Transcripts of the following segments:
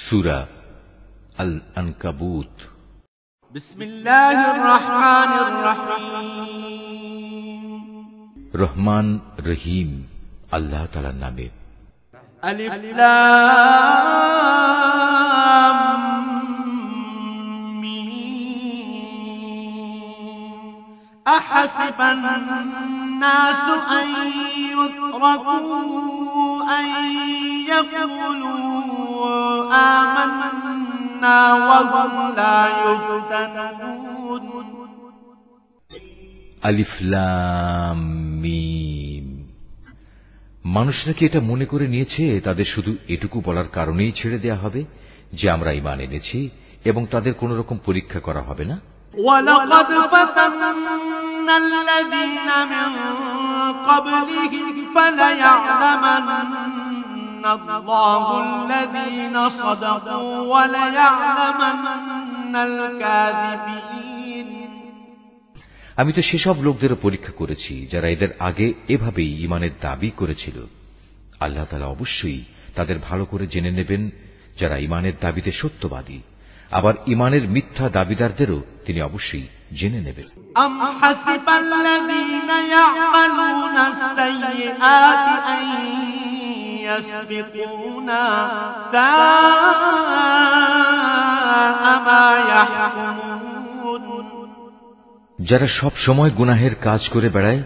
সূরা আল আনকাবুত। বিসমিল্লাহির রহমানির রহিম। রহমান রহিম আল্লাহ তাআলার নামে। আলিফ লাম মিম। আহাসিবান নাসু আন ইউতরাকু আন ইয়াকুলু আমান্না ওয়া হুম লা ইফতানুন। আলিফ লাম মিম। মানুষরা কি এটা মনে করে নিয়েছে তাদের শুধু এটুকু বলার কারণেই ছেড়ে দেয়া হবে যে আমরা ঈমান এনেছি এবং তাদের কোন রকম পরীক্ষা করা হবে না? ওয়ালাকাদ ফাতান্নাল্লাযীনা মিন ক্বাবলিহিম ফালায়া'লামান্নাল্লাহুল্লাযীনা সাদাকু ওয়া লায়া'লামান্নাল কাযিবিন। আমি তো সেসব লোকদেরও পরীক্ষা করেছি যারা এদের আগে এভাবেই ঈমানের দাবি করেছিল। আল্লাহ তাআলা অবশ্যই তাদের ভালো করে জেনে নেবেন যারা ঈমানের দাবিতে সত্যবাদী, আবার ঈমানের মিথ্যা দাবিদারদেরও তিনি অবশ্যই জেনে নেবেন। আম হাসিবাল্লাযীনা ইয়া'মালুনাস সাইয়্যাতি আন ইয়াসবিকুনা সাআ মা ইয়াহকুমুন। যারা সব সময় গুনাহের কাজ করে বেড়ায়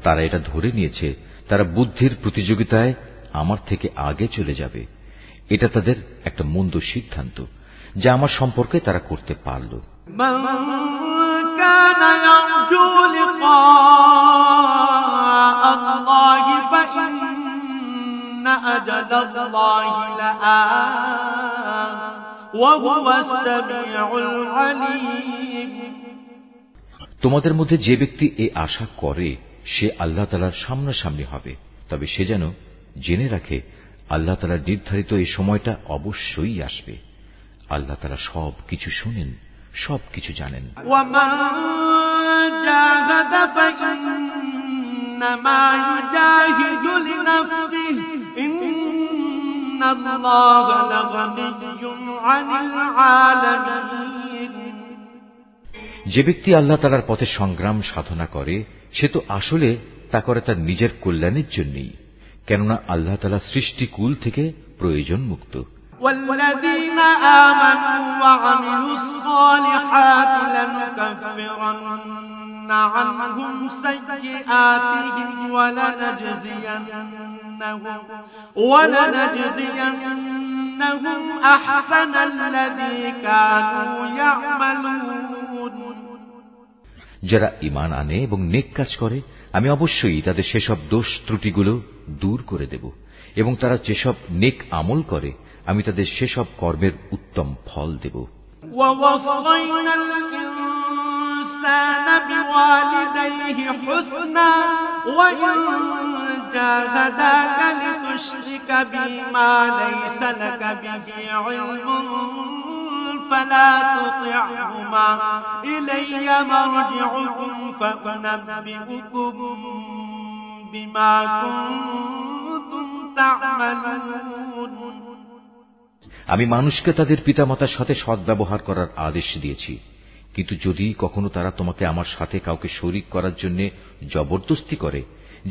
তারা এটা ধরে নিয়েছে তারা বুদ্ধির প্রতিযোগিতায় আমার থেকে আগে চলে যাবে। এটা তাদের একটা মন্দ সিদ্ধান্ত যা আমার সম্পর্কে তারা করতে পারল। মান কানা ইয়ারজু লিকা আল্লাহি ফাইন্না আজালাল্লাহি লাআত ওয়া হুয়াস সামিউল আলীম। তোমাদের মধ্যে যে ব্যক্তি এ আশা করে সে আল্লাহ তাআলার সামনাসামনি হবে, তবে সে যেন জেনে রাখে আল্লাহ তাআলার নির্ধারিত এই সময়টা অবশ্যই আসবে। আল্লাহ তাআলা সব কিছু শোনেন, সব কিছু জানেন। ওয়ামান জাহাদা ফাইন্নামা ইউজাহিদু লিনাফসিহি ইন্নাল্লাহা লাগানিয়্যুন আনিল আলামিন। যে ব্যক্তি আল্লাহ তাআলার পথে সংগ্রাম সাধনা করে সে তো আসলে তা করে তার নিজের কল্যাণের জন্যই, কেননা আল্লাহ তাআলা সৃষ্টিকুল থেকে প্রয়োজন মুক্ত। والذين آمنوا وعملوا الصالحات لنكفرن عنهم سيئاتهم ولنجزينهم أحسن الذي كانوا يعملون। যারা ঈমান আনে এবং নেক কাজ করে আমি অবশ্যই তাদের সেসব দোষ ত্রুটিগুলো দূর করে দেব, এবং তারা যেসব নেক আমল করে আমি তাদের সেসব কর্মের উত্তম ফল দেব। ووصينا الإنسان بوالديه حسنا وإن جاهداك لتشرك بي ما ليس لك به علم فلا تطعهما إلي مرجعكم فأنبئكم بما كنتم تعملون। আমি মানুষকে তাদের পিতামাতার সাথে সদ্ব্যবহার করার আদেশ দিয়েছি, কিন্তু যদি কখনো তারা তোমাকে আমার সাথে কাউকে শরীক করার জন্য জবরদস্তি করে,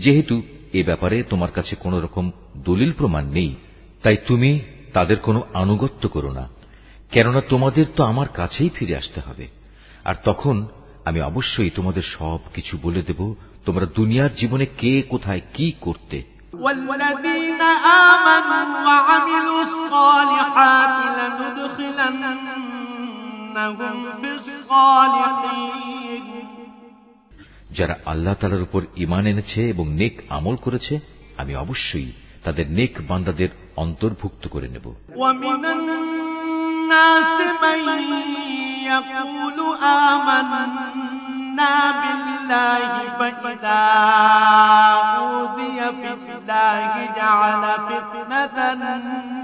যেহেতু এ ব্যাপারে তোমার কাছে কোন রকম দলিল প্রমাণ নেই, তাই তুমি তাদের কোনো আনুগত্য করো না, কেননা তোমাদের তো আমার কাছেই ফিরে আসতে হবে। আর তখন আমি অবশ্যই তোমাদের সব কিছু বলে দেব তোমরা দুনিয়ার জীবনে কে কোথায় কি করতে। والذين آمنوا وعملوا الصالحات لندخلنهم في الصالحين। যারা আল্লাহ তাআলার উপর ঈমান এনেছে এবং নেক আমল করেছে আমি অবশ্যই তাদের নেক বান্দাদের অন্তর্ভুক্ত করে নেব। ومن الناس من يقول آمنا بالله فإذا أوذي في الله جعل فتنة الناس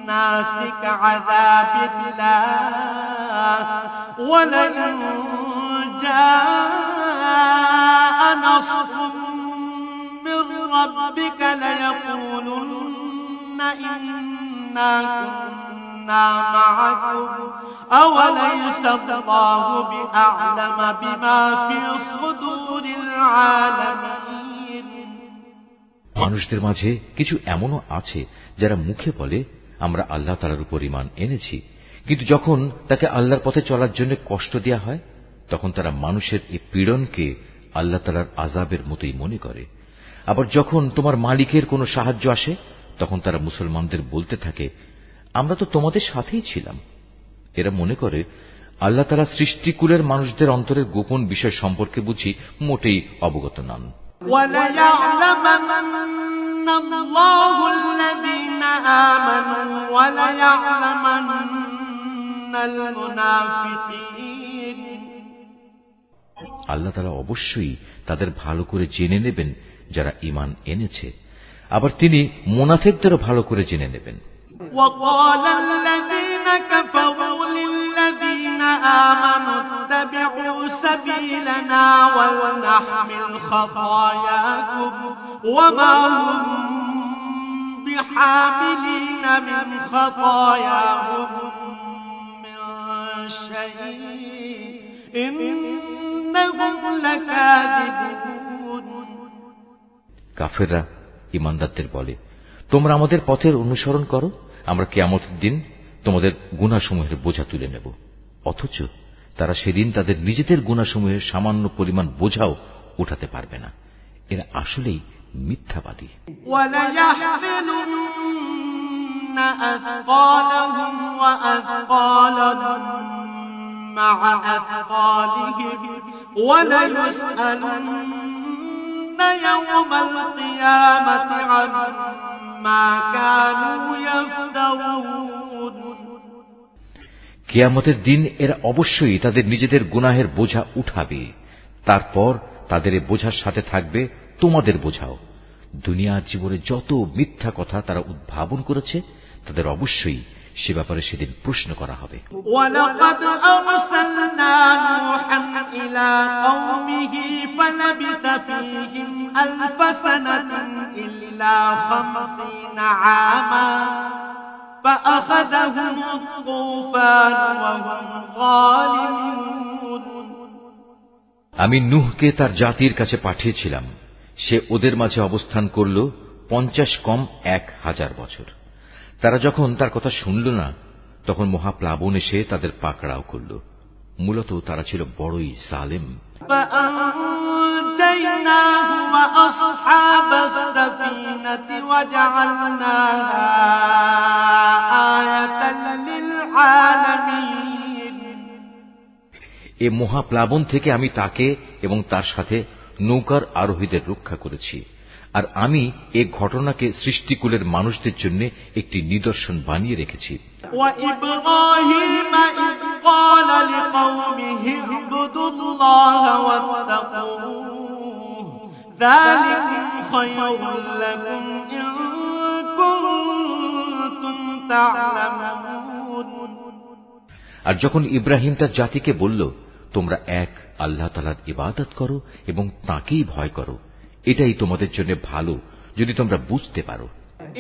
الناس كعذاب الله ولئن جاء إنا كنا معكم أوليس الله بأعلم بما في صدور العالمين মানুষদের মাঝে কিছু এমনও আছে যারা মুখে বলে আমরা আল্লাহ তাআলার উপর ঈমান এনেছি, কিন্তু যখন তাকে আল্লাহর পথে চলার জন্য কষ্ট দেয়া হয় তখন তারা মানুষের এই পীড়নকে আল্লাহ তাআলার আযাবের মতোই মনে করে। আবার যখন তোমার মালিকের কোনো সাহায্য আসে তখন তারা মুসলমানদের বলতে থাকে আমরা তো তোমাদের সাথেই ছিলাম। এরা মনে করে আল্লাহ তাআলা সৃষ্টিকুলের মানুষদের অন্তরের গোপন বিষয় সম্পর্কে বুঝি মোটেই অবগত নন। وَلَيَعْلَمَنَّ اللَّهُ الَّذِينَ آمَنُوا وَلَيَعْلَمَنَّ الْمُنَافِقِينَ আল্লাহ তাআলা অবশ্যই তাদের ভালো করে জেনে নেবেন যারা ঈমান এনেছে, আবার তিনি মুনাফিকদেরও ভালো করে জেনে নেবেন। وَقَالَ الَّذِينَ كَفَرُوا لِلَّذِينَ آمَنُوا اتَّبِعُوا سَبِيلَنَا وَلْنَحْمِلْ خَطَايَاكُمْ وَمَا هُمْ بِحَامِلِينَ مِنْ خَطَايَاهُمْ مِنْ شَيْءٍ إِنَّهُمْ لَكَاذِبُونَ কাফেররা ঈমানদারদের বলে তোমরা আমাদের পথের অনুসরণ করো, আমরা কিয়ামতের দিন তোমাদের গুনাহসমূহের বোঝা তুলে নেব। অথচ তারা সেদিন তাদের নিজেদের গুনাহসমূহের সামান্য পরিমাণ বোঝাও উঠাতে পারবে না। এরা আসলেই মিথ্যাবাদী। وَلَيَحْمِلُنَّ أَثْقَالَهُمْ وَأَثْقَالًا مَعَ أَثْقَالِهِمْ وَلَيُسْأَلُنَّ يَوْمَ الْقِيَامَةِ عَمَّا كَانُوا يَفْتَرُونَ কিয়ামতের দিন এরা অবশ্যই তাদের নিজেদের গুনাহের বোঝা উঠাবে, তারপর তাদের এই বোঝার সাথে থাকবে তোমাদের বোঝাও। দুনিয়ার জীবনে যত মিথ্যা কথা তারা উদ্ভাবন করেছে তাদের অবশ্যই সে ব্যাপারে সেদিন প্রশ্ন করা হবে। وَلَقَدْ أَرْسَلْنَا نُوحًا إِلَى قَوْمِهِ فَلَبِثَ فِيهِمْ أَلْفَ سَنَةٍ إِلَّا 50 عَامًا فَأَخَذَهُمُ الطُّوفَانُ وَهُمْ ظَالِمُونَ আমি নূহকে তার জাতির কাছে পাঠিয়েছিলাম, সে ওদের মাঝে অবস্থান করল 50 কম 1000 বছর। তারা যখন তার কথা শুনল না তখন মহাপ্লাবন এসে তাদের পাকড়াও করল। মূলত তারা ছিল বড়ই জালেম। فَأَنجَيْنَاهُ وَأَصْحَابَ السَّفِينَةِ وَجَعَلْنَاهَا آيَةً لِلْعَالَمِينَ এ মহাপ্লাবন থেকে আমি তাকে এবং তার সাথে নৌকার আরোহীদের রক্ষা করেছি, আর আমি এ ঘটনাকে সৃষ্টিকুলের মানুষদের জন্য একটি নিদর্শন বানিয়ে রেখেছি। وَإِبْرَاهِيمَ إِذْ قَالَ لِقَوْمِهِ اعْبُدُوا اللَّهَ وَاتَّقُوهُ ذَلِكُمْ خَيْرٌ لَكُمْ إِن كُنتُمْ تَعْلَمُونَ আর যখন ইব্রাহিম তার জাতিকে বলল তোমরা এক আল্লাহ তাআলার ইবাদত করো এবং তাঁকেই ভয় করো, এটাই তোমাদের জন্য ভালো যদি তোমরা বুঝতে পারো।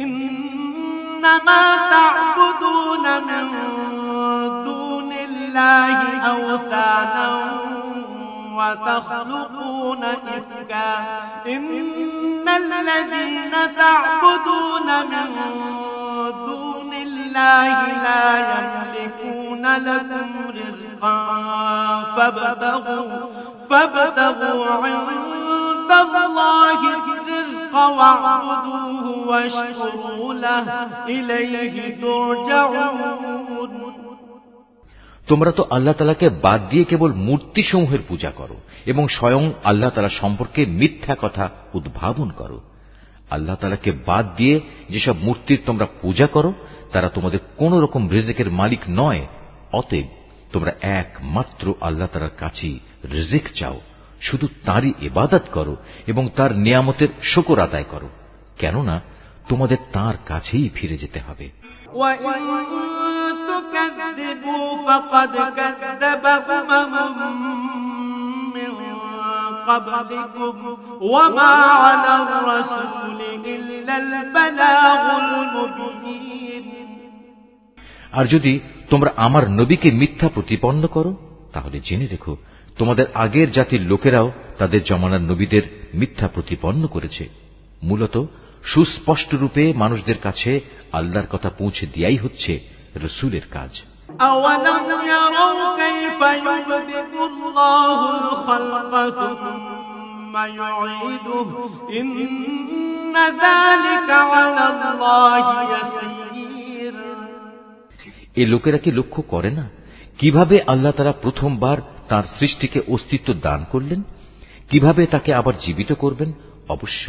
إنما تعبدون من دون الله أوثانا وتخلقون إفكا إن الذين تعبدون من دون الله لا يملكون لكم رزقا فابتغوا عند الله الرزق واعبدوه واشكروا له إليه ترجعون তোমরা তো আল্লাহ তাআলাকে বাদ দিয়ে কেবল মূর্তিসমূহের পূজা করো এবং স্বয়ং আল্লাহ তাআলা সম্পর্কে মিথ্যা কথা উদ্ভাবন করো। আল্লাহ তাআলাকে বাদ দিয়ে যেসব মূর্তির তোমরা পূজা করো তারা তোমাদের কোন রকম রিজিকের মালিক নয়। অতএব তোমরা একমাত্র আল্লাহ তাআলার কাছেই রিজিক চাও, শুধু তারই ইবাদত করো এবং তার নিয়ামতের শুকর আদায় করো, কেননা তোমাদের তার কাছেই ফিরে যেতে হবে। وَإِن تُكَذِّبُوا فَقَدْ كَذَّبَ أُمَمٌ مِّن قَبْلِكُمْ وَمَا عَلَى الرَّسُولِ إِلَّا الْبَلَاغُ الْمُبِينُ আর যদি তোমরা আমার নবীকে মিথ্যা প্রতিপন্ন করো, তাহলে জেনে রেখো তোমাদের আগের জাতির লোকেরাও তাদের জমানার নবীদের মিথ্যা প্রতিপন্ন করেছে। মূলত সুস্পষ্ট রূপে মানুষদের কাছে আল্লাহর কথা পৌঁছে দেয়াই হচ্ছে রাসূলের কাজ। أَوَلَمْ يَرَوْا كَيْفَ يُبْدِئُ اللَّهُ الْخَلْقَ ثُمَّ يُعِيدُهُ إِنَّ ذَلِكَ عَلَى اللَّهِ يَسِيرٌ। এই লোকেরা কি লক্ষ্য করে না কিভাবে আল্লাহ তাআলা প্রথমবার তার সৃষ্টিকে অস্তিত্ব দান করলেন, কিভাবে তাকে আবার জীবিত করবেন? অবশ্য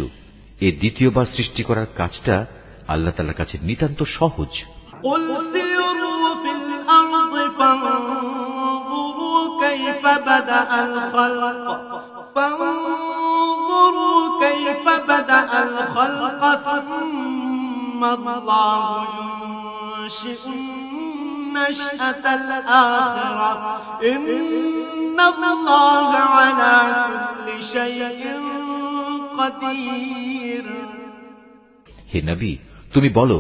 এই দ্বিতীয়বার সৃষ্টি করার কাজটা আল্লাহ তাআলার কাছে নিতান্ত সহজ। قُلْ سِيرُوا فِي الْأَرْضِ فَانظُرُوا كَيْفَ بَدَأَ الْخَلْقَ ثُمَّ اللَّهُ يُنشِئُ النَّشْأَةَ الْآخِرَةَ إِنَّ اللَّهَ عَلَى كُلِّ شَيْءٍ قَدِيرٌ। হে নবী, তুমি বলো,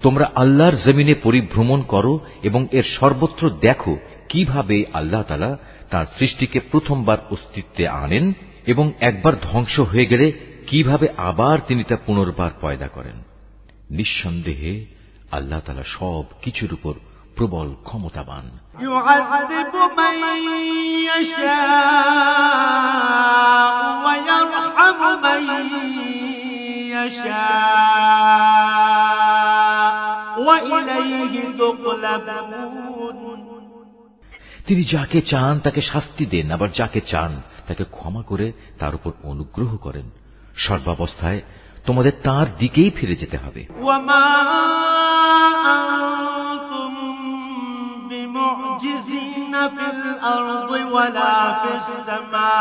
তোমরা আল্লাহর জমিনে পরিভ্রমণ করো এবং এর সর্বত্র দেখো কিভাবে আল্লাহ তাআলা তার সৃষ্টিকে প্রথমবার অস্তিত্বে আনেন এবং একবার ধ্বংস হয়ে গেলে কিভাবে আবার তিনি তা পুনর্বার পয়দা করেন। নিঃসন্দেহে আল্লাহ তাআলা সব কিছুর উপর প্রবল ক্ষমতাবান। ইউআযিবু মান ইয়াশাউ ওয়া ইয়ারহামু মান ইয়াশাউ ওয়া ইলাইহি তুকলাবুন। তিনি যাকে চান তাকে শাস্তি দেন, আবার যাকে চান তাকে ক্ষমা করে তার উপর অনুগ্রহ করেন। সর্বাবস্থায় তোমাদের তার দিকেই ফিরে যেতে হবে। ওয়ামা আনতুম বিমুজিজিনা ফিল আরদি ওয়ালা ফিস সামা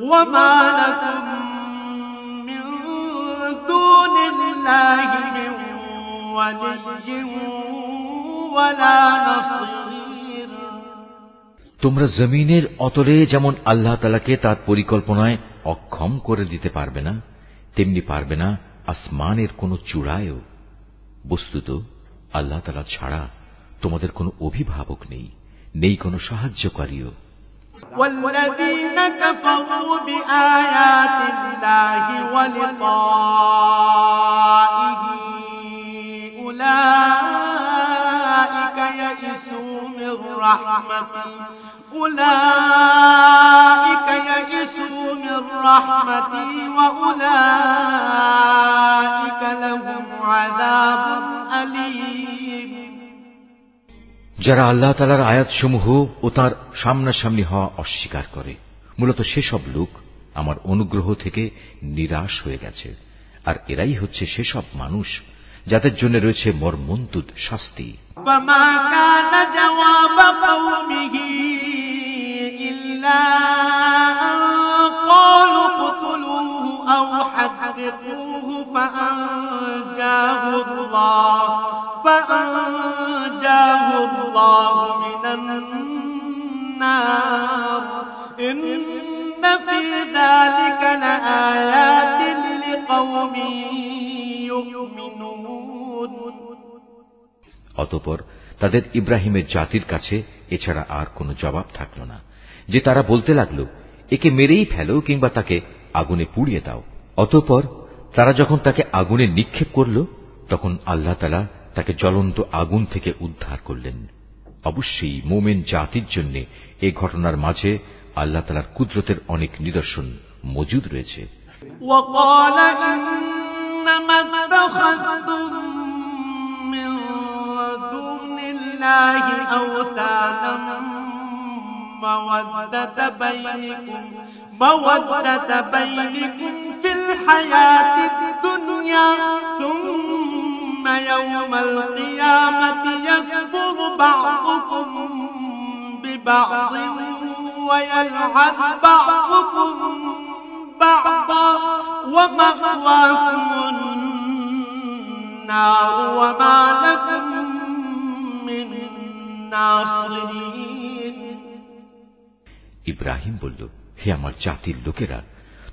ওয়ামা লাকুম মিন দুনিল্লাহি মিন ওয়ালিয়্যিন ওয়ালা নাসীর। তোমরা জমিনের অতলে যেমন আল্লাহ তাআলাকে তার পরিকল্পনায় অক্ষম করে দিতে পারবে না, তেমনি পারবে না আসমানের কোন চূড়ায়ও। বস্তুত আল্লাহ তাআলা ছাড়া তোমাদের কোনো অভিভাবক নেই, নেই কোনো সাহায্যকারীও। والذين كفروا بآيات الله ولقائه أولئك يئسوا من رحمتي وأولئك لهم عذاب أليم। যারা আল্লাহ তাআলার আয়াতসমূহ ও তার সামনাসামনি হওয়া অস্বীকার করে, মূলত সেসব লোক আমার অনুগ্রহ থেকে নিরাশ হয়ে গেছে, আর এরাই হচ্ছে সেসব মানুষ যাদের জন্য রয়েছে মর্মন্তুদ শাস্তি। فما كان جواب قومه إلا أن قالوا اقتلوه أو حرقوه فأنجاه الله من النار إن في ذلك لآيات لقوم يؤمنون। অতঃপর তাদের ইব্রাহিমের জাতির কাছে এছাড়া আর কোনো জবাব থাকল না, যে তারা বলতে লাগল, একে মেরেই ফেলো কিংবা তাকে আগুনে পুড়িয়ে দাও। অতঃপর তারা যখন তাকে আগুনে নিক্ষেপ করল, তখন আল্লাহ তাআলা তাকে জ্বলন্ত আগুন থেকে উদ্ধার করলেন। অবশ্যই মুমিন জাতির জন্য এই ঘটনার মাঝে আল্লাহ তাআলার কুদরতের অনেক নিদর্শন মজুদ রয়েছে। وقال إنما اتخذتم من دون الله أوثانا مودة بينكم في الحياة الدنيا ثم يوم القيامة يكفر بعضكم ببعض ويلعن بعضكم بعضا ومأواكم النار وما لكم من ناصرين। ইব্রাহিম বলল, হে আমার জাতির লোকেরা,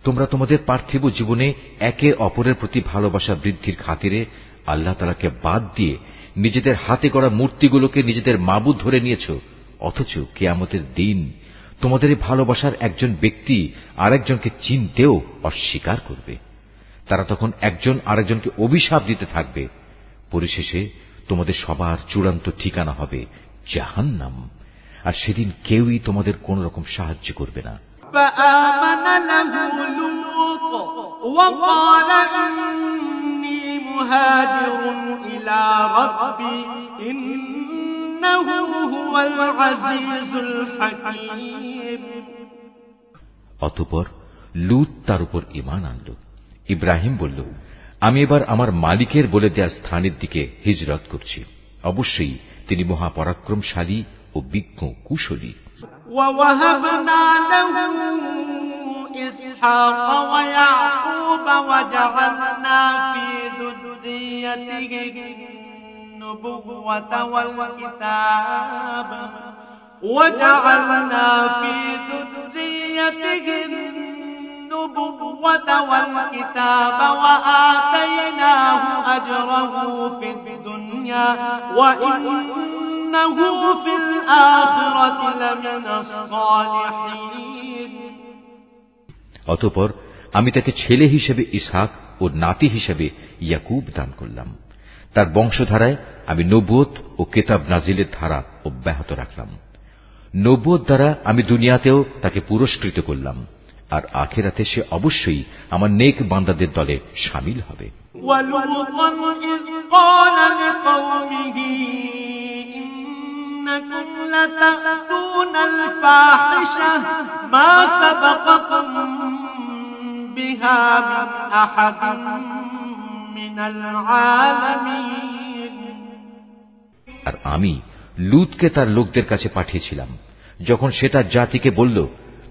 তোমরা তোমাদের পার্থিব জীবনে একে অপরের প্রতি ভালোবাসা বৃদ্ধির খাতিরে আল্লাহ তাআলাকে বাদ দিয়ে নিজেদের হাতে গড়া মূর্তিগুলোকে নিজেদের মাবুদ ধরে নিয়েছ, অথচ কিয়ামতের দিন তোমাদের এই ভালোবাসার একজন ব্যক্তি আরেকজনকে চিনতেও অস্বীকার করবে। তারা তখন একজন আরেকজনকে অভিশাপ দিতে থাকবে। পরিশেষে তোমাদের সবার চূড়ান্ত ঠিকানা হবে জাহান্নাম, আর সেদিন কেউই তোমাদের কোন রকম সাহায্য করবে না। فآمن له لوط وقال إني مهاجر إلى ربي إنه هو العزيز الحكيم। অতঃপর লূত তার উপর ঈমান আনল। ইব্রাহিম বলল, আমি এবার আমার মালিকের বলে দেয়া স্থানের দিকে হিজরত করছি। অবশ্যই তিনি মহাপরাক্রমশালী ও বিজ্ঞ কুশলী। ووهبنا له إسحاق ويعقوب وجعلنا في ذريته النبوة والكتاب وآتيناه أجره في الدنيا وإنه في الآخرة لمن الصالحين। অতঃপর আমি তাকে ছেলে হিসেবে ইসহাক ও নাতি হিসেবে ইয়াকুব দান করলাম। তার বংশধারায় আমি নবুয়ত ও কিতাব নাজিলের ধারা অব্যাহত রাখলাম। নবুয়ত দ্বারা আমি দুনিয়াতেও তাকে পুরস্কৃত করলাম, আর আখিরাতে সে অবশ্যই আমার নেক বান্দাদের দলে শামিল হবে। ولوطا إذ قال لقومه إنكم لتأتون الفاحشة ما سبقكم بها من أحد من العالمين। আর আমি লূতকে তার লোকদের কাছে পাঠিয়েছিলাম, যখন সে তার জাতিকে বলল,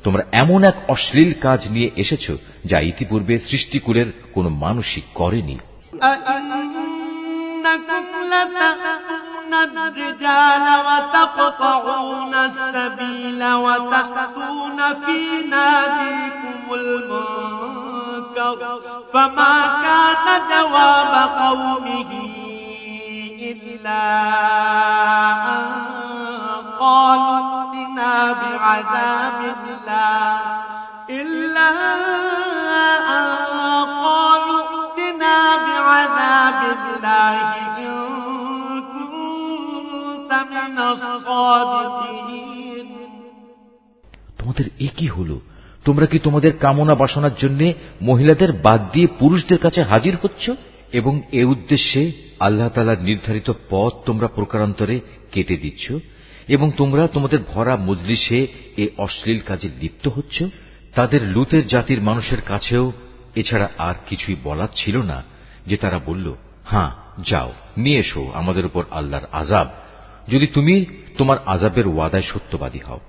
তোমরা এমন এক অশ্লীল কাজ নিয়ে এসেছ যা ইতিপূর্বে সৃষ্টিকুলের কোন মানুষই করেনি। أئنكم لتأتون الرجال وتقطعون السبيل وتأتون في ناديكم المنكر فما كان جواب قومه إلا أن قالوا ائتنا بعذاب الله إن كنت من الصادقين। তোমাদের এ কি হলো? তোমরা কি তোমাদের কামনা বাসনার জন্য মহিলাদের বাদ দিয়ে পুরুষদের কাছে হাজির হচ্ছ এবং এ উদ্দেশ্যে আল্লাহ তাআলার নির্ধারিত পথ তোমরা প্রকারান্তরে কেটে দিচ্ছ এবং তোমরা তোমাদের ভরা মজলিসে এ অশ্লীল কাজে লিপ্ত হচ্ছ? তাদের লূতের জাতির মানুষের কাছেও এছাড়া আর কিছুই বলার ছিল না যে তারা বলল, হ্যাঁ যাও নিয়ে এসো আমাদের উপর আল্লাহর আযাব, যদি তুমি তোমার আযাবের ওয়াদায় সত্যবাদী হও।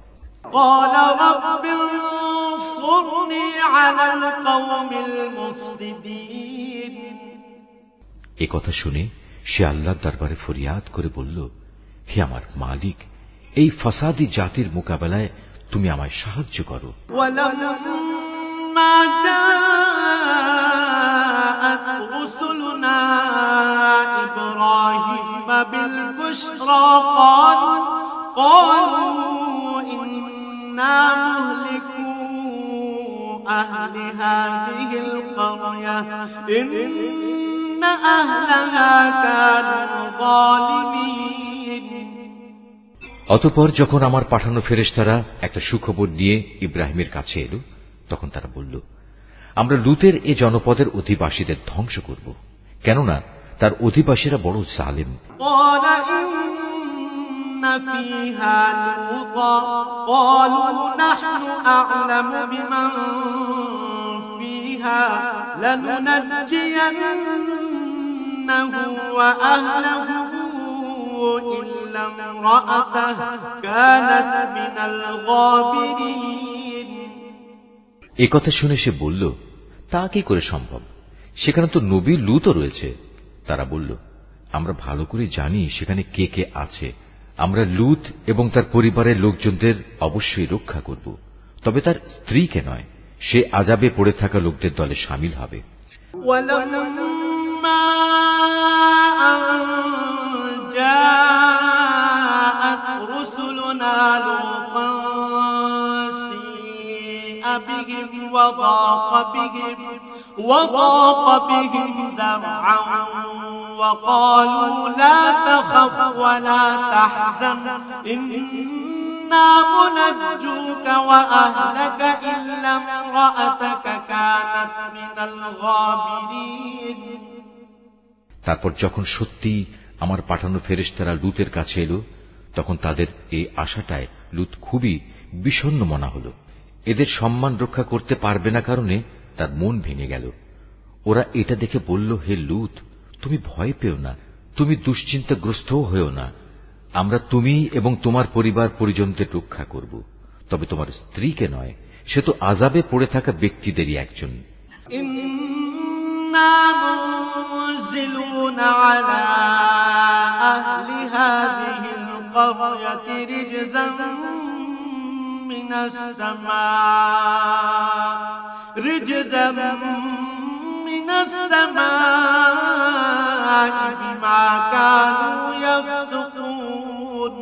قال رب انصرني على القوم المفسدين। এ কথা শুনে সে আল্লাহর দরবারে ফরিয়াদ করে বলল, হে আমার মালিক, এই ফাসাদি জাতির মোকাবেলায় তুমি আমায় সাহায্য করো। ولما جاءت رسلنا إبراهيم بالبشرى قالوا إنا مهلكو أهل هذه القرية إن أهلها كانوا ظالمين। অতঃপর যখন আমার পাঠানো ফেরেশতারা একটা সুখবর নিয়ে ইব্রাহিমের কাছে এলো, তখন তারা বলল, আমরা লূতের এ জনপদের অধিবাসীদের ধ্বংস করব, কেননা তার অধিবাসীরা বড় জালেম। قال إن فيها لوطا قالوا نحن أعلم بمن فيها لننجينه وأهله إلا امرأته كانت من الغابرين। এ কথা শুনে সে বলল, তা কি করে সম্ভব? সেখানে তো নবী লূতও রয়েছে। তারা বলল, আমরা ভালো করে জানি সেখানে কে কে আছে। আমরা লূত এবং তার পরিবারের লোকজনদের অবশ্যই রক্ষা করব, তবে তার স্ত্রীকে নয়। সে আযাবে পড়ে থাকা লোকদের দলে শামিল হবে। ولما لوطا سيء بهم وضاق بهم ذرعا وقالوا لا تخف ولا تحزن إنا منجوك وأهلك إلا امرأتك كانت من الغابرين। তারপর যখন সত্যি আমার পাঠানো ফেরেশতারা লুতের কাছে এলো, তখন তাদের এই আশাটায় লুত খুবই বিষণ্ণ মনা হল। এদের সম্মান রক্ষা করতে পারবে না কারণে তার মন ভেঙে গেল। ওরা এটা দেখে বলল, হে লুত, তুমি ভয় পেও না, তুমি দুশ্চিন্তাগ্রস্তও হয়েও না। আমরা তুমি এবং তোমার পরিবার পরিজনদের রক্ষা করব, তবে তোমার স্ত্রীকে নয়, সে তো আযাবে পড়ে থাকা ব্যক্তিদেরই একজন। إنا منزلون على أهل هذه القرية رجزا من السماء بما كانوا يفسقون।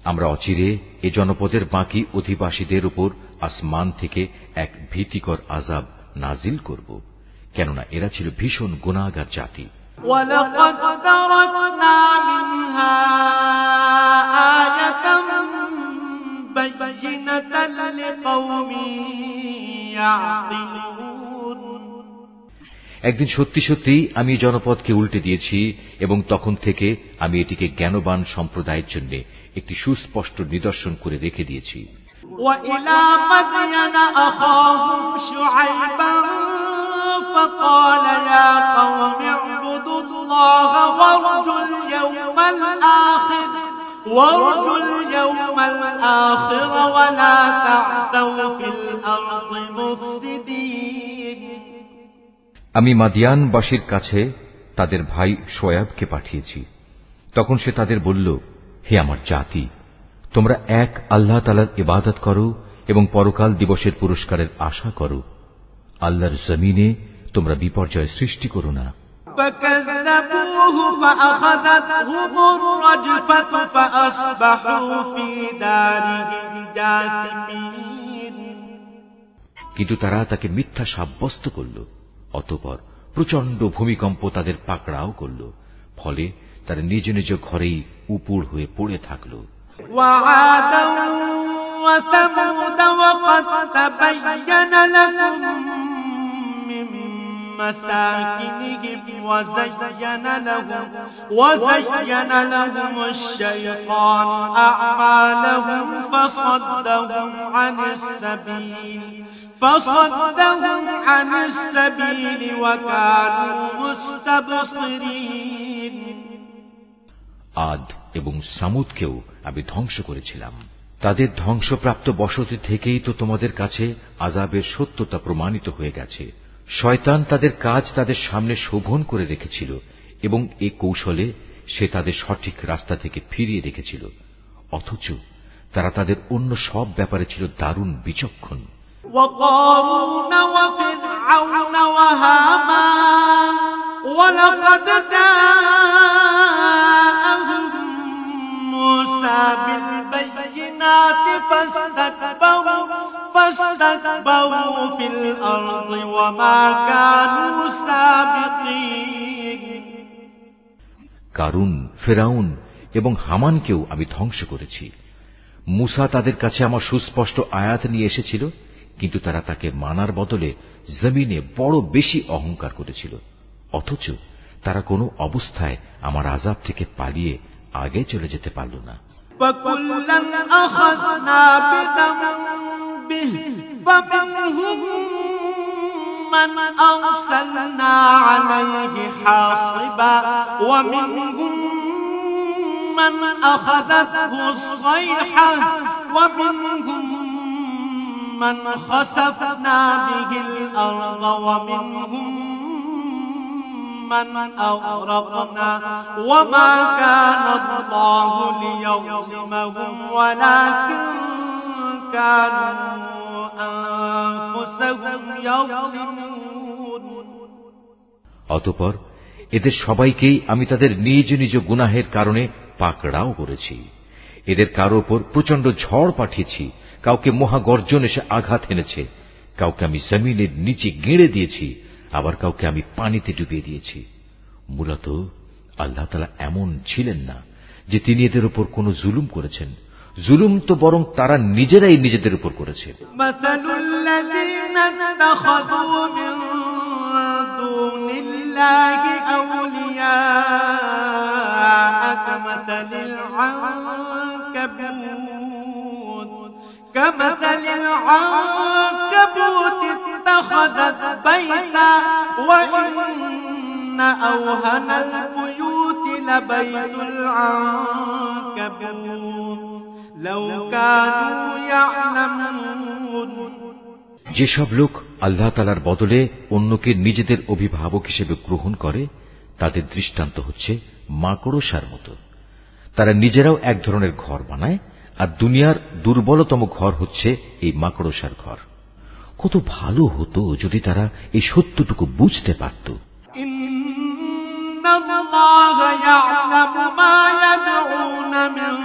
আমরা অচিরে এ জনপদের বাকি অধিবাসীদের উপর আসমান থেকে এক ভীতিকর আযাব নাজিল করব, কেননা এরা ছিল ভীষণ গুনাহগার জাতি। وَلَقَدْ تَرَكْنَا مِنْهَا آيَةً بَيِّنَةً لِقَوْمٍ يَعْقِلُونَ। একদিন সত্যি সত্যি আমি জনপদকে উল্টে দিয়েছি এবং তখন থেকে আমি এটিকে জ্ঞানবান সম্প্রদায়ের জন্য একটি সুস্পষ্ট নিদর্শন করে রেখে দিয়েছি। وَإِلَى مَدْيَنَ أَخَاهُمْ شُعَيْبًا فَقَالَ يَا قَوْمِ اعْبُدُوا اللَّهَ وَارْجُوا الْيَوْمَ الْآخِرَ وَلَا تَعْثَوْا فِي الْأَرْضِ مُفْسِدِينَ। আমি মাদিয়ানবাসীর কাছে তাদের ভাই শোয়াবকে পাঠিয়েছি। তখন সে তাদের বলল, হে আমার জাতি, তোমরা এক আল্লাহ তাআলার ইবাদত করো এবং পরকাল দিবসের পুরস্কারের আশা করো। আল্লাহর জমিনে তোমরা বিপর্যয় সৃষ্টি করো না। فكذبوه فأخذتهم الرجفة فأصبحوا في دارهم جاثمين। কিন্তু তারা তাকে মিথ্যা সাব্যস্ত করল। অতঃপর প্রচন্ড ভূমিকম্প তাদের পাকড়াও করল, ফলে তারা নিজ নিজ ঘরেই উপুড় হয়ে পড়ে থাকল। وعادا وثمود وقد تبين لكم من مساكنهم وزين لهم الشيطان أعمالهم فصدهم عن السبيل وكانوا مستبصرين। আদ এবং সামুদকেও আমি ধ্বংস করেছিলাম। তাদের ধ্বংসপ্রাপ্ত বসতি থেকেই তো তোমাদের কাছে আযাবের সত্যতা প্রমাণিত হয়ে গেছে। শয়তান তাদের কাজ তাদের সামনে শোভন করে রেখেছিল এবং এ কৌশলে সে তাদের সঠিক রাস্তা থেকে ফিরিয়ে রেখেছিল, অথচ তারা তাদের অন্য সব ব্যাপারে ছিল দারুণ বিচক্ষণ। وقارون وفرعون وهامان ولقد جاءهم موسى بالبينات فاستكبروا في الأرض وما كانوا سابقين। কারুন, ফেরাউন এবং হামানকেও আমি ধ্বংস করেছি। মুসা তাদের কাছে আমার সুস্পষ্ট আয়াত নিয়ে এসেছিল, কিন্তু তারা তাকে মানার বদলে জমিনে বড় বেশি অহংকার করেছিল, অথচ তারা কোনো অবস্থায় আমার আযাব থেকে পালিয়ে আগে চলে যেতে পারল না। فَكُلًّا أَخَذْنَا بِذَنبِهِ فَمِنْهُم مَّنْ أَرْسَلْنَا عَلَيْهِ حَاصِبًا وَمِنْهُم مَّنْ أَخَذَتْهُ الصَّيْحَةُ وَمِنْهُم مَّنْ خَسَفْنَا بِهِ الْأَرْضَ وَمِنْهُم مَّنْ أَغْرَقْنَا وَمَا كَانَ اللَّهُ لِيَظْلِمَهُمْ وَلَكِن كَانُوا أَنفُسَهُمْ يَظْلِمُونَ। অতঃপর এদের সবাইকেই আমি তাদের নিজ নিজ গুনাহের কারণে পাকড়াও করেছি। এদের কারো ওপর প্রচন্ড ঝড় পাঠিয়েছি, কাউকে মহাগর্জন এসে আঘাত এনেছে, কাউকে আমি জমিনের নিচে গেঁড়ে দিয়েছি, আবার কাউকে আমি পানিতে ডুবিয়ে দিয়েছি। মূলত আল্লাহ তাআলা এমন ছিলেন না যে তিনি এদের উপর কোন জুলুম করেছেন। জুলুম তো বরং তারা নিজেরাই নিজেদের উপর করেছে। كمثل العنكبوت اتخذت بيتا وإن أوهن البيوت لبيت العنكبوت لو كانوا يعلمون। যেসব লোক আল্লাহ তাআলার বদলে অন্যকে নিজেদের অভিভাবক হিসেবে গ্রহণ করে, তাদের দৃষ্টান্ত হচ্ছে মাকড়সার মতো। তারা নিজেরাও এক ধরনের ঘর বানায়, আর দুনিয়ার দুর্বলতম ঘর হচ্ছে এই মাকড়সার ঘর। কত ভালো হতো যদি তারা এই সত্যটুকু বুঝতে পারত। ইন্নাল্লাহা ইয়া'লামু মা ইয়াদউনা মিন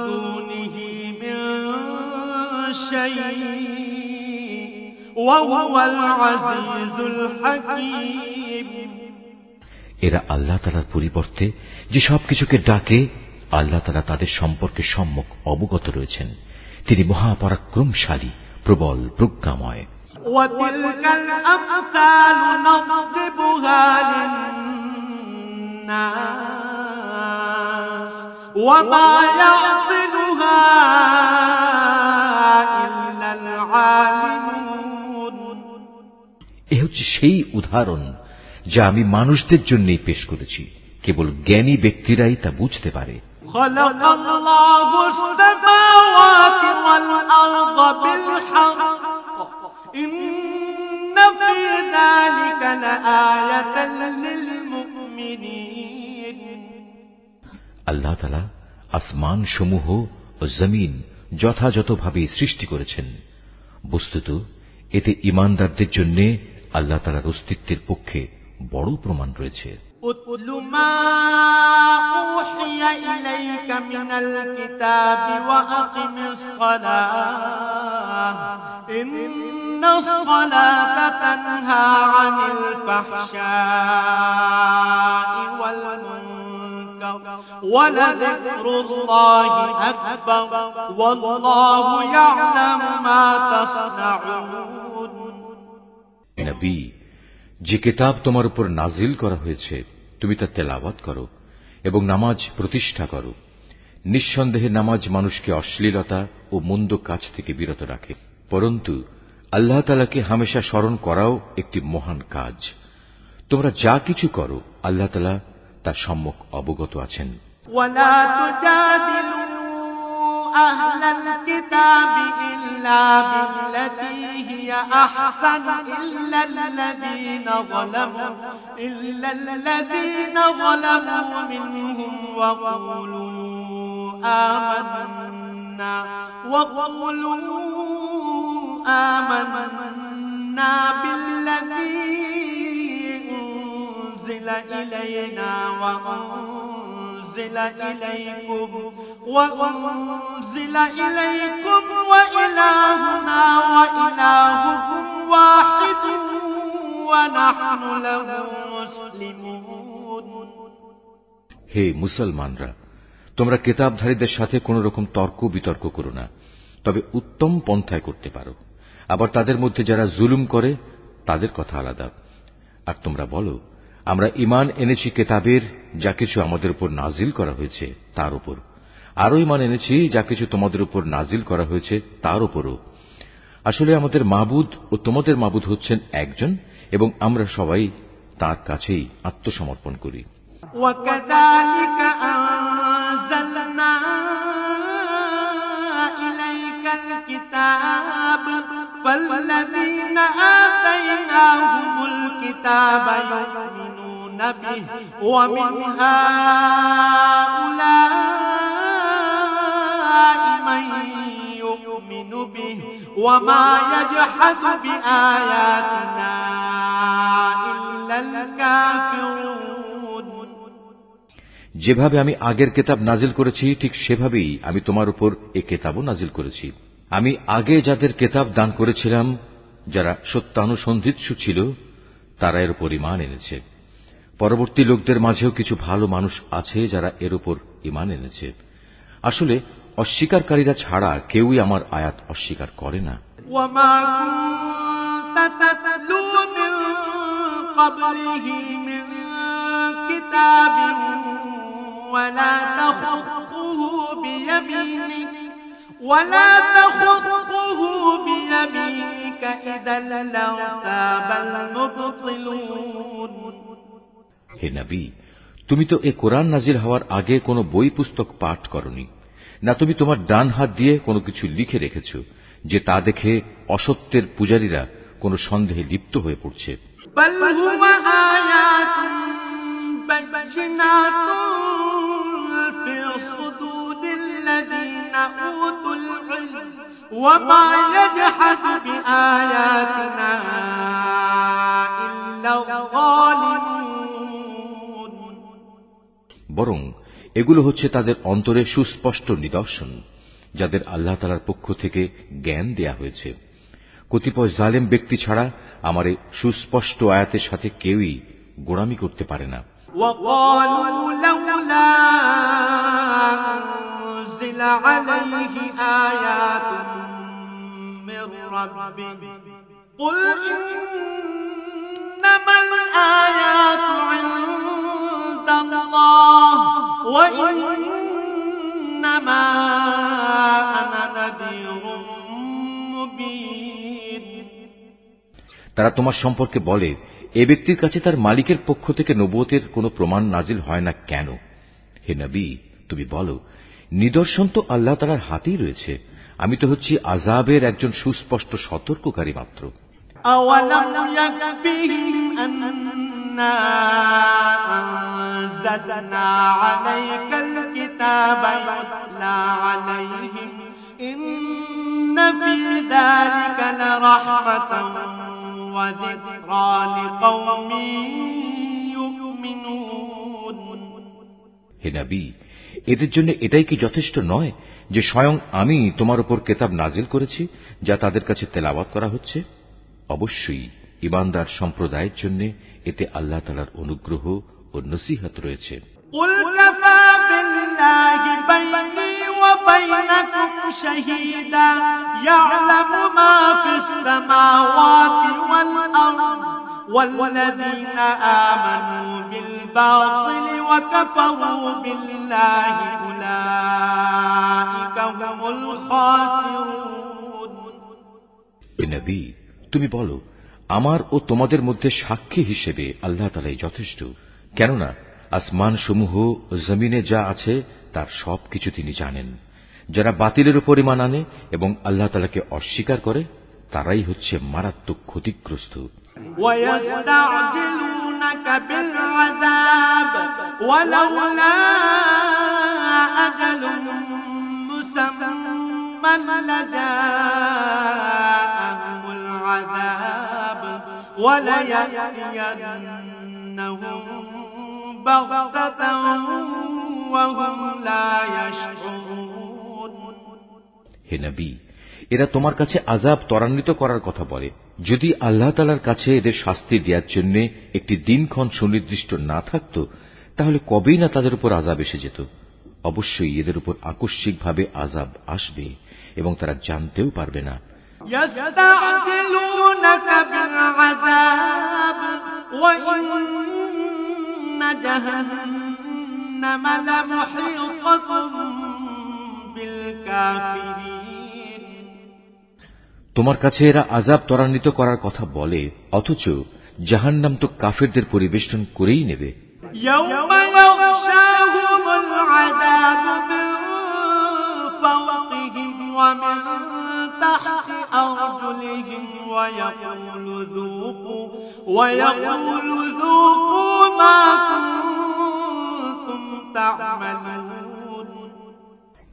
দুনিহি মিন শাইইন ওয়া হুয়াল আজিজুল হাকীম। এরা আল্লাহ তাআলার পরিবর্তে যে সবকিছুকে ডাকে, আল্লাহ তাআলা তাদের সম্পর্কে সম্যক অবগত রয়েছেন। তিনি মহাপরাক্রমশালী, প্রবল, প্রজ্ঞাময়। ওয়াতিলকাল আমসালু নাদরিবুহা লিন-নাস ওয়ামা ইয়াকিলুহা ইল্লাল আলিমুন। এ হচ্ছে সেই উদাহরণ যা আমি মানুষদের জন্যই পেশ করেছি, কেবল জ্ঞানী ব্যক্তিরাই তা বুঝতে পারে। خلق الله السماوات والأرض بالحق إن في ذلك لآية للمؤمنين। আল্লাহ তাআলা আসমান সমূহ ও জমিন যথাযথভাবে সৃষ্টি করেছেন। বস্তুত এতে ঈমানদারদের জন্য আল্লাহ তাআলার অস্তিত্বের পক্ষে বড় প্রমাণ রয়েছে। أتل ما أوحي إليك من الكتاب وأقم الصلاة إن الصلاة تنهى عن الفحشاء والمنكر ولذكر الله أكبر والله يعلم ما تصنعون। নবী, যে কিতাব তোমার উপর নাজিল করা হয়েছে তুমি তা তেলাওয়াত করো এবং নামাজ প্রতিষ্ঠা করো। নিঃসন্দেহে নামাজ মানুষকে অশ্লীলতা ও মন্দ কাজ থেকে বিরত রাখে, পরন্তু আল্লাহ তাআলাকে হামেশা স্মরণ করাও একটি মহান কাজ। তোমরা যা কিছু করো আল্লাহ তাআলা তার সম্যক অবগত আছেন। ওয়ালা তুজাদিলু আহলাল কিতাবি ইল্লা বিল্লাতী হিয়া আহসানু ইল্লাল্লাযীনা যালামু মিনহুম آمنا بالذي أنزل إلينا وأنزل إليكم وإلهنا وإلهكم واحد ونحن له مسلمون। হে মুসলমানরা, তোমরা কিতাবধারীদের সাথে কোন রকম তর্ক বিতর্ক করো না, তবে উত্তম পন্থায় করতে পারো। আবার তাদের মধ্যে যারা জুলুম করে তাদের কথা আলাদা। আর তোমরা বলো, আমরা ঈমান এনেছি কিতাবের যা কিছু আমাদের উপর নাজিল করা হয়েছে তার উপর, আরো ঈমান এনেছি যা কিছু তোমাদের উপর নাজিল করা হয়েছে তার উপরও। আসলে আমাদের মাবুদ ও তোমাদের মাবুদ হচ্ছেন একজন, এবং আমরা সবাই তার কাছেই আত্মসমর্পণ করি। وكذلك أنزلنا إليك الكتاب فالذين آتيناهم الكتاب يؤمنون به ومن هؤلاء من يؤمن به وما يجحد بآياتنا إلا الكافرون। যেভাবে আমি আগের কিতাব নাজিল করেছি ঠিক সেভাবেই আমি তোমার উপর এ কিতাবও নাজিল করেছি। আমি আগে যাদের কিতাব দান করেছিলাম, যারা সত্যানুসন্ধিৎসু ছিল, তারা এর উপর ঈমান এনেছে। পরবর্তী লোকদের মাঝেও কিছু ভালো মানুষ আছে যারা এর উপর ঈমান এনেছে। আসলে অস্বীকারীরা ছাড়া কেউই আমার আয়াত অস্বীকার করে না। وما كنت تتلو من قبله من كتاب ولا تخطه بيمينك إذا لارتاب المبطلون। হে নবী, তুমি তো এ কোরআন নাজিল হওয়ার আগে কোনো বই পুস্তক পাঠ করনি, না তুমি তোমার ডান হাত দিয়ে কোনো কিছু লিখে রেখেছ যে তা দেখে অসত্যের পূজারীরা কোনো সন্দেহে লিপ্ত হয়ে পড়ছে। বরং এগুলো হচ্ছে তাদের অন্তরে সুস্পষ্ট নিদর্শন, যাদের আল্লাহ তাআলার পক্ষ থেকে জ্ঞান দেয়া হয়েছে। কতিপয় জালেম ব্যক্তি ছাড়া আমার এই সুস্পষ্ট আয়াতের সাথে কেউই গোঁড়ামি করতে পারে না। তারা তোমার সম্পর্কে বলে, এ ব্যক্তির কাছে তার মালিকের পক্ষ থেকে নবুয়তের কোনো প্রমাণ নাজিল হয় না কেন? হে নবী, তুমি বলো, নিদর্শন তো আল্লাহ তাআলার হাতেই রয়েছে। আমি তো হচ্ছি আযাবের একজন সুস্পষ্ট সতর্ককারী মাত্র। أولم يكفهم أنا أنزلنا عليك الكتاب يتلى عليهم إن في ذلك لرحمة وذكرى لقوم يؤمنون। হে নবী, এদের জন্য এটাই কি যথেষ্ট নয় যে স্বয়ং আমি তোমার উপর কিতাব নাজিল করেছি, যা তাদের কাছে তেলাওয়াত করা হচ্ছে? অবশ্যই ঈমানদার সম্প্রদায়ের জন্য এতে আল্লাহ তাআলার অনুগ্রহ ও নসিহত রয়েছে। قل كفى بالله بيني وبينكم شهيدا يعلم ما في السماوات والأرض والذين آمنوا بالباطل وكفروا بالله أولئك هم الخاسرون। নবী, তুমি বলো, আমার ও তোমাদের মধ্যে সাক্ষী হিসেবে আল্লাহ তাআলাই যথেষ্ট। কেননা আসমান সমূহ ও জমিনে যা আছে তার সবকিছু তিনি জানেন। যারা বাতিলের উপর ঈমান আনে এবং আল্লাহ তাআলাকে অস্বীকার করে, তারাই হচ্ছে মারাত্মক ক্ষতিগ্রস্ত। ويستعجلونك بالعذاب ولولا أجل مسمى لجاءهم العذاب وليأتينهم بغتة وهم لا يشعرون। হে নবী, এরা তোমার কাছে আযাব ত্বরান্বিত করার কথা বলে। যদি আল্লাহ তাআলার কাছে এদের শাস্তি দেওয়ার জন্য একটি দিনক্ষণ সুনির্দিষ্ট না থাকত, তাহলে কবেই না তাদের উপর আযাব এসে যেত। অবশ্যই এদের উপর আকস্মিকভাবে আযাব আসবে এবং তারা জানতেও পারবে না। يستعجلونك بالعذاب وإن جهنم لمحيطة بالكافرين। তোমার কাছে এরা আযাব ত্বরান্বিত করার কথা বলে, অথচ জাহান্নাম তো কাফেরদের পরিবেষ্টন করেই নেবে। يوم يغشاهم العذاب من فوقهم ومن تحت أرجلهم ويقول ذوقوا ما كنتم تعملون।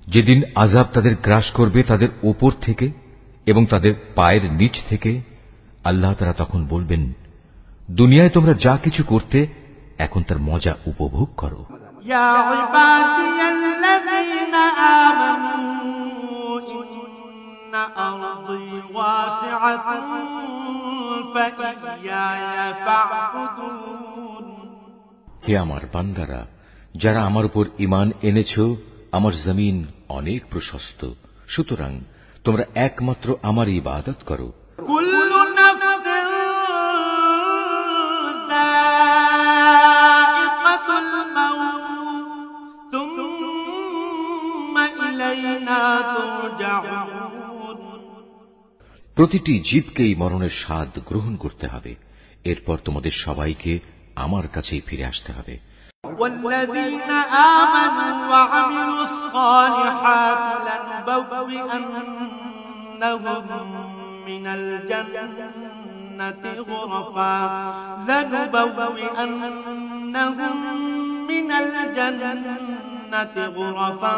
যেদিন আযাব তাদের গ্রাস করবে তাদের উপর থেকে এবং তাদের পায়ের নিচ থেকে, আল্লাহ তাআলা তখন বলবেন, দুনিয়ায় তোমরা যা কিছু করতে এখন তার মজা উপভোগ করো। يا عبادي الذين آمنوا إن أرضي واسعة فإياي فاعبدون হে আমার বান্দারা, যারা আমার উপর ঈমান এনেছ, আমার জমিন অনেক প্রশস্ত, সুতরাং তোমরা একমাত্র আমার ইবাদত করো। কুল্লু নাফসিন যায়িকাতুল মাউত সুম্মা ইলাইনা তুরজাউন। প্রতিটি জীবকেই মরণের স্বাদ গ্রহণ করতে হবে, এরপর তোমাদের সবাইকে আমার কাছেই ফিরে আসতে হবে। والذين آمنوا وعملوا الصالحات لنبوئنهم من الجنة غرفا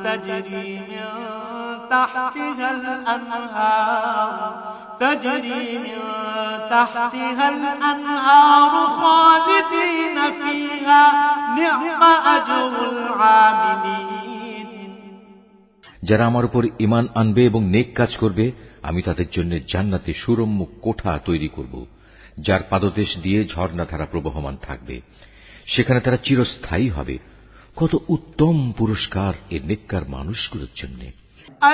تجري من تحتها الأنهار خالدين فيها نعم أجر العاملين। যারা আমার উপর ঈমান আনবে এবং নেক কাজ করবে, আমি তাদের জন্য জান্নাতে সুরম্য কোঠা তৈরি করব, যার পাদদেশ দিয়ে ঝর্ণাধারা প্রবহমান থাকবে, সেখানে তারা চিরস্থায়ী হবে। কত উত্তম পুরস্কার এর নেককার মানুষগুলোর জন্য।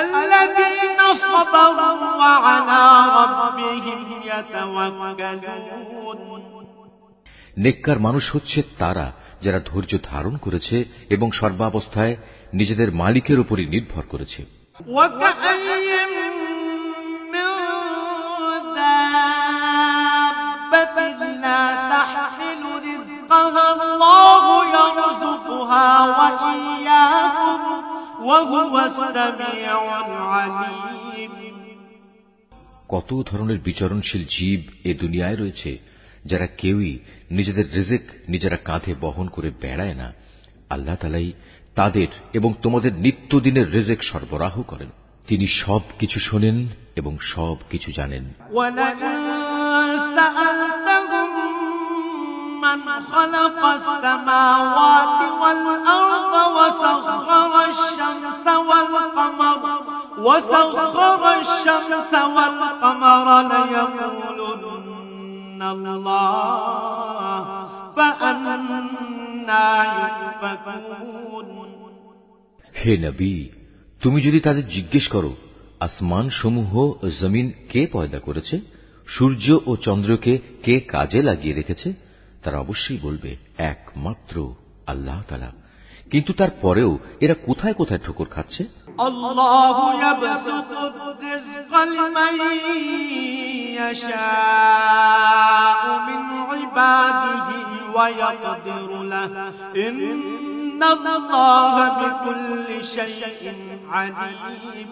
الذين صبروا وعلى ربهم يتوكلون। নেককার মানুষ হচ্ছে তারা যারা ধৈর্য ধারণ করেছে এবং সর্বাবস্থায় নিজেদের মালিকের উপরই নির্ভর করেছে। وكأين من دابة لا تحمل رزقها الله يرزقها وإياكم وهو السميع العليم। কত ধরনের বিচরণশীল জীব এ দুনিয়ায় রয়েছে, যারা কেউই নিজেদের রিজিক নিজেরা কাঁধে বহন করে বেড়ায় না। আল্লাহ তাআলাই তাদের এবং তোমাদের নিত্যদিনের রিজিক সরবরাহ করেন। তিনি সব কিছু শোনেন এবং সব কিছু জানেন। من خلق السماوات والأرض وسخر الشمس والقمر ليقولن الله فأنى يؤفكون। হে নবী, তুমি যদি তাদের জিজ্ঞেস করো, আসমান সমূহ ও জমিন কে পয়দা করেছে, সূর্য ও চন্দ্রকে কে কাজে লাগিয়ে রেখেছে, তারা অবশ্যই বলবে একমাত্র আল্লাহ তাআলা। কিন্তু তারপরেও এরা কোথায় কোথায় ঠোকর খাচ্ছে। আল্লাহু ইয়াবসুতুর রিজকা লিমান ইয়াশাউ মিন ইবাদিহি ওয়া ইয়াকদিরু লাহু ইন্নাল্লাহা বিকুল্লি শাইইন আলীম।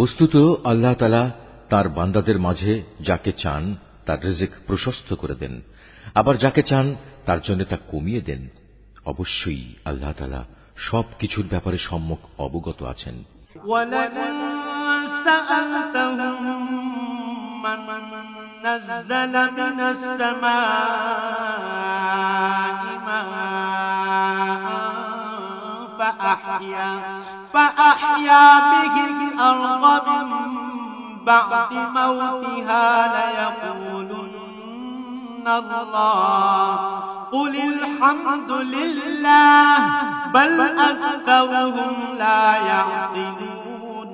বস্তুত আল্লাহ তাআলা তার বান্দাদের মাঝে যাকে চান তার রিজিক প্রশস্ত করে দেন, আবার যাকে চান তার জন্য তা কমিয়ে দেন। অবশ্যই আল্লাহ তাআলা সবকিছুর ব্যাপারে সম্যক অবগত আছেন। ওয়ালাইন সাআলতাহুম মান নাযালা মিনাস সামাই মা'আন فأحيا به الأرض من بعد موتها ليقولن الله قل الحمد لله بل أكثرهم لا يعقلون।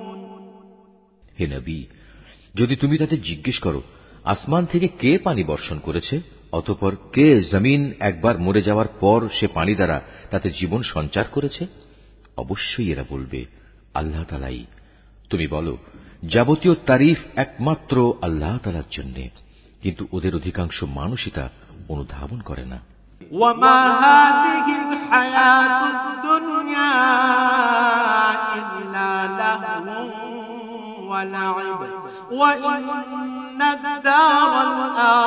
হে নবী, যদি তুমি তাদের জিজ্ঞেস করো, আসমান থেকে কে পানি বর্ষণ করেছে, অতঃপর কে জমিন একবার মরে যাওয়ার পর সে পানি দ্বারা তাতে জীবন সঞ্চার করেছে, অবশ্যই এরা বলবে আল্লাহ তাআলাই। তুমি বলো, যাবতীয় তারিফ একমাত্র আল্লাহ তাআলার জন্য, কিন্তু ওদের অধিকাংশ মানুষই তা অনুধাবন করে না। ওয়ামা হাযিহিল হায়াতুদ দুনিয়া ইল্লা লাহওয়ুন ওয়া লা'ib ওয়া ইন্নাদ দারাল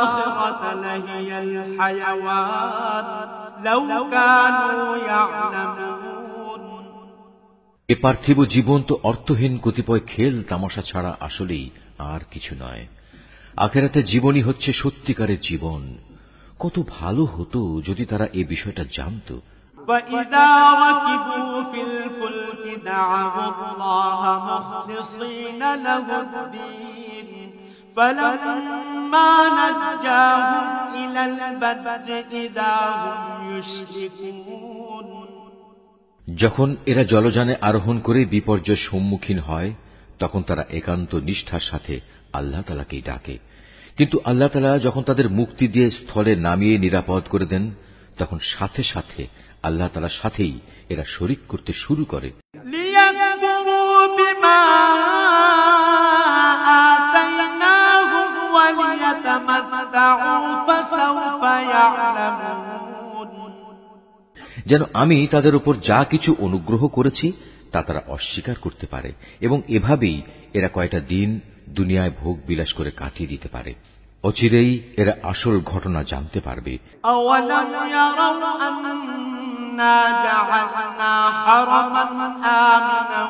আখিরাতা লাহিয়াল হায়াওয়ান লাউ কানু ইয়া'লামুন। এ পার্থিব জীবন তো অর্থহীন কতিপয় খেল তামাশা ছাড়া আসলেই আর কিছু নয়। আখিরাতের জীবনই হচ্ছে সত্যিকারের জীবন। কত ভালো হতো যদি তারা এই বিষয়টা জানত। فإذا ركبوا في الفلك دعوا الله مخلصين له الدين فلما نجاهم إلى البر إذا هم يشركون। যখন এরা জলযানে আরোহণ করে বিপর্যয় সম্মুখীন হয় তখন তারা একান্ত নিষ্ঠার সাথে আল্লাহ তাআলাকেই ডাকে, কিন্তু আল্লাহ তাআলা যখন তাদের মুক্তি দিয়ে স্থলে নামিয়ে নিরাপদ করে দেন তখন সাথে সাথে আল্লাহ তাআলার সাথেই এরা শরীক করতে শুরু করে। ليكفروا بما آتيناهم وليتمتعوا فسوف يعلمون। যেন আমি তাদের উপর যা কিছু অনুগ্রহ করেছি তা তারা অস্বীকার করতে পারে এবং এভাবেই এরা কয়টা দিন দুনিয়ায় ভোগ বিলাস করে কাটিয়ে দিতে পারে। অচিরেই এরা আসল ঘটনা জানতে পারবে। أولم يروا أنا جعلنا حرما آمنا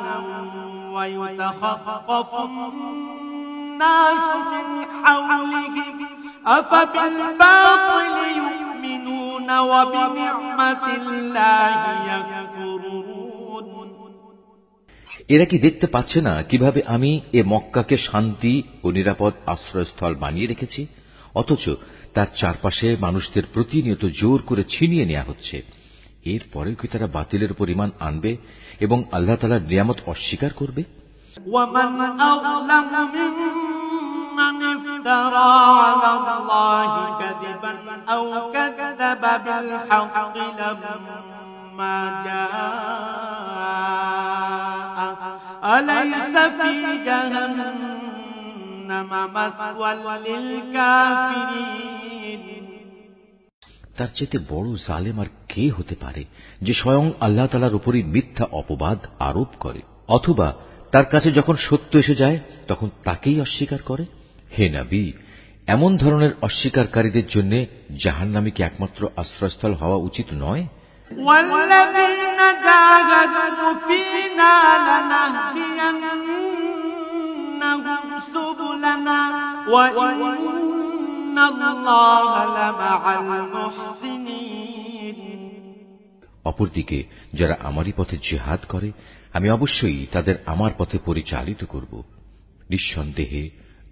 ويتخطف الناس من حولهم أفبالباطل يؤمنون وبنعمة الله يكفرون। এরা কি দেখতে পাচ্ছে না কিভাবে আমি এ মক্কাকে শান্তি ও নিরাপদ আশ্রয়স্থল বানিয়ে রেখেছি, অথচ তার চারপাশে মানুষদের প্রতিনিয়ত জোর করে ছিনিয়ে নেওয়া হচ্ছে। এরপরেও কি তারা বাতিলের উপর ঈমান আনবে এবং আল্লাহ তাআলার নিয়ামত অস্বীকার করবে? ومن أظلم ممن افترى على الله كذبا أو كذب بالحق لما جاءه أليس في جهنم مثوى للكافرين। তার চেয়ে বড় জালেম আর কে হতে পারে যে স্বয়ং আল্লাহ তাআলার উপরই মিথ্যা অপবাদ আরোপ করে, অথবা তার কাছে যখন সত্য এসে যায় তখন তাকেই অস্বীকার করে। হে নবী, এমন ধরনের অস্বীকারীদের জন্য জাহান্নামী কি একমাত্র আশ্রয়স্থল হওয়া উচিত নয়? والذين جاهدوا فينا لنهدينهم سبلنا وإن الله لمع المحسنين। অপরদিকে যারা আমারই পথে জিহাদ করে আমি অবশ্যই তাদের আমার পথে পরিচালিত করব। নিঃসন্দেহে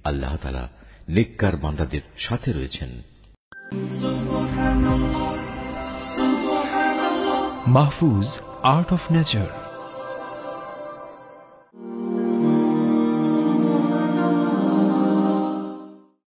আল্লাহ তাআলা নেককার বান্দাদের সাথে রয়েছেন। Mahfuz, Art of Nature।